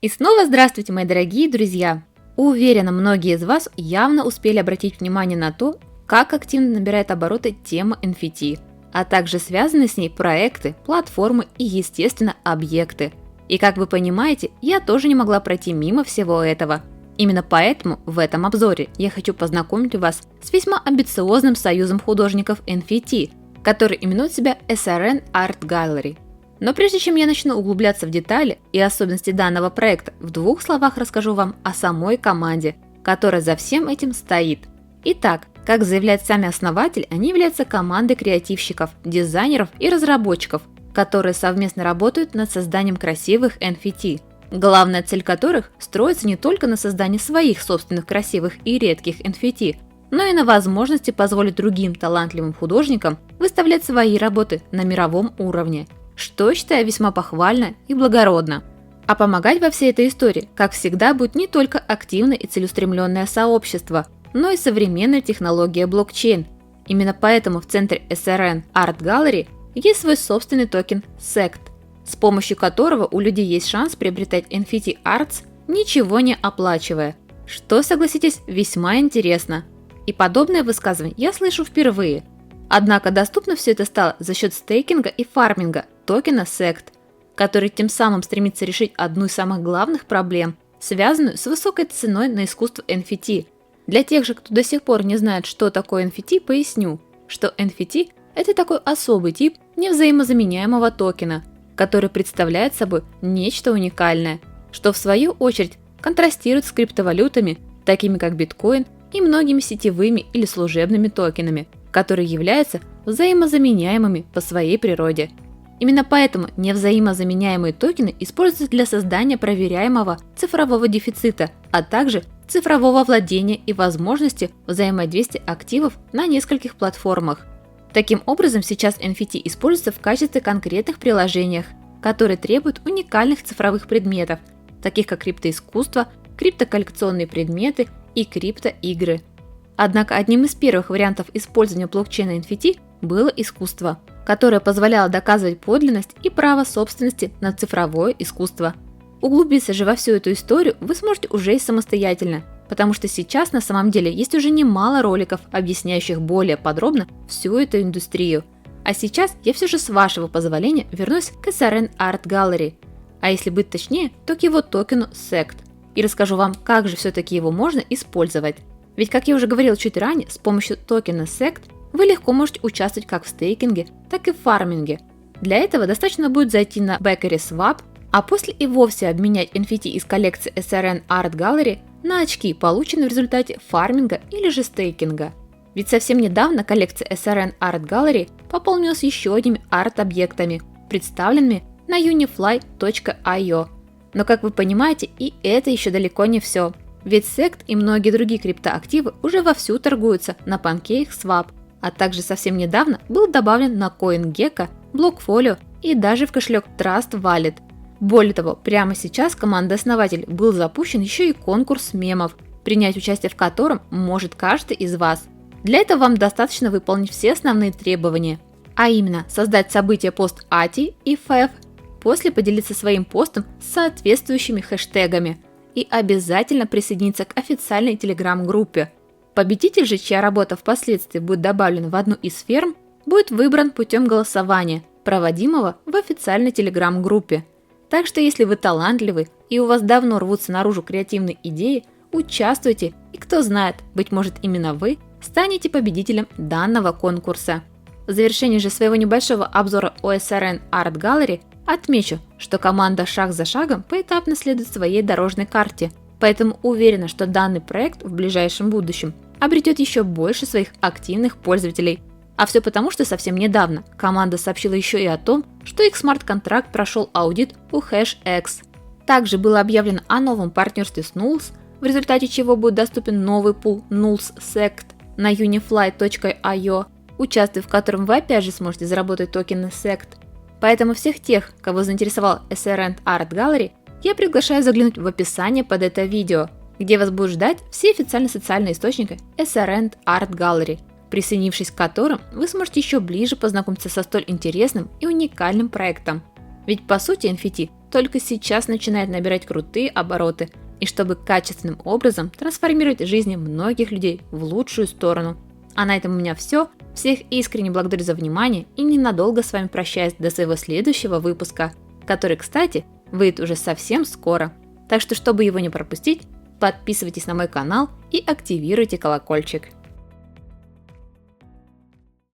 И снова здравствуйте, мои дорогие друзья! Уверена, многие из вас явно успели обратить внимание на то, как активно набирает обороты тема NFT, а также связанные с ней проекты, платформы и, естественно, объекты. И как вы понимаете, я тоже не могла пройти мимо всего этого. Именно поэтому в этом обзоре я хочу познакомить вас с весьма амбициозным союзом художников NFT, который именует себя SRN Art Gallery. Но прежде чем я начну углубляться в детали и особенности данного проекта, в двух словах расскажу вам о самой команде, которая за всем этим стоит. Итак, как заявляют сами основатели, они являются командой креативщиков, дизайнеров и разработчиков, которые совместно работают над созданием красивых NFT, главная цель которых строится не только на создании своих собственных красивых и редких NFT, но и на возможности позволить другим талантливым художникам выставлять свои работы на мировом уровне, что я считаю весьма похвально и благородно. А помогать во всей этой истории, как всегда, будет не только активное и целеустремленное сообщество, но и современная технология блокчейн. Именно поэтому в центре SRN Art Gallery есть свой собственный токен SECT, с помощью которого у людей есть шанс приобретать NFT Arts, ничего не оплачивая, что, согласитесь, весьма интересно. И подобное высказывание я слышу впервые. Однако доступно все это стало за счет стейкинга и фарминга токена SECT, который тем самым стремится решить одну из самых главных проблем, связанную с высокой ценой на искусство NFT. Для тех же, кто до сих пор не знает, что такое NFT, поясню, что NFT – это такой особый тип невзаимозаменяемого токена, который представляет собой нечто уникальное, что в свою очередь контрастирует с криптовалютами, такими как биткоин и многими сетевыми или служебными токенами, которые являются взаимозаменяемыми по своей природе. Именно поэтому невзаимозаменяемые токены используются для создания проверяемого цифрового дефицита, а также цифрового владения и возможности взаимодействия активов на нескольких платформах. Таким образом, сейчас NFT используется в качестве конкретных приложениях, которые требуют уникальных цифровых предметов, таких как криптоискусство, криптоколлекционные предметы и криптоигры. Однако одним из первых вариантов использования блокчейна NFT было искусство, которое позволяло доказывать подлинность и право собственности на цифровое искусство. Углубиться же во всю эту историю вы сможете уже и самостоятельно, потому что сейчас на самом деле есть уже немало роликов, объясняющих более подробно всю эту индустрию. А сейчас я все же с вашего позволения вернусь к SRN Art Gallery, а если быть точнее, то к его токену SECT, и расскажу вам, как же все-таки его можно использовать. Ведь, как я уже говорил чуть ранее, с помощью токена SECT вы легко можете участвовать как в стейкинге, так и в фарминге. Для этого достаточно будет зайти на Bakery Swap, а после и вовсе обменять NFT из коллекции SRN Art Gallery на очки, полученные в результате фарминга или же стейкинга. Ведь совсем недавно коллекция SRN Art Gallery пополнилась еще одними арт-объектами, представленными на unifly.io. Но, как вы понимаете, и это еще далеко не все. Ведь SECT и многие другие криптоактивы уже вовсю торгуются на PancakeSwap, а также совсем недавно был добавлен на CoinGecko, Blockfolio и даже в кошелек Trust Wallet. Более того, прямо сейчас команда-основатель был запущен еще и конкурс мемов, принять участие в котором может каждый из вас. Для этого вам достаточно выполнить все основные требования, а именно создать событие пост ATI и FEV, после поделиться своим постом с соответствующими хэштегами и обязательно присоединиться к официальной телеграм-группе. Победитель же, чья работа впоследствии будет добавлена в одну из ферм, будет выбран путем голосования, проводимого в официальной телеграм-группе. Так что если вы талантливый и у вас давно рвутся наружу креативные идеи, участвуйте, и кто знает, быть может именно вы станете победителем данного конкурса. В завершении же своего небольшого обзора о SRN Art Gallery отмечу, что команда шаг за шагом поэтапно следует своей дорожной карте, поэтому уверена, что данный проект в ближайшем будущем обретет еще больше своих активных пользователей. А все потому, что совсем недавно команда сообщила еще и о том, что их смарт-контракт прошел аудит у HashX. Также было объявлено о новом партнерстве с Nulls, в результате чего будет доступен новый пул Nulls SECT на unifly.io, участвуя в котором вы опять же сможете заработать токены SECT. Поэтому всех тех, кого заинтересовал SRN Art Gallery, я приглашаю заглянуть в описание под это видео, где вас будут ждать все официальные социальные источники SRN Art Gallery, присоединившись к которым вы сможете еще ближе познакомиться со столь интересным и уникальным проектом. Ведь по сути NFT только сейчас начинает набирать крутые обороты, и чтобы качественным образом трансформировать жизни многих людей в лучшую сторону. А на этом у меня все. Всех искренне благодарю за внимание и ненадолго с вами прощаюсь до своего следующего выпуска, который, кстати, выйдет уже совсем скоро. Так что, чтобы его не пропустить, подписывайтесь на мой канал и активируйте колокольчик.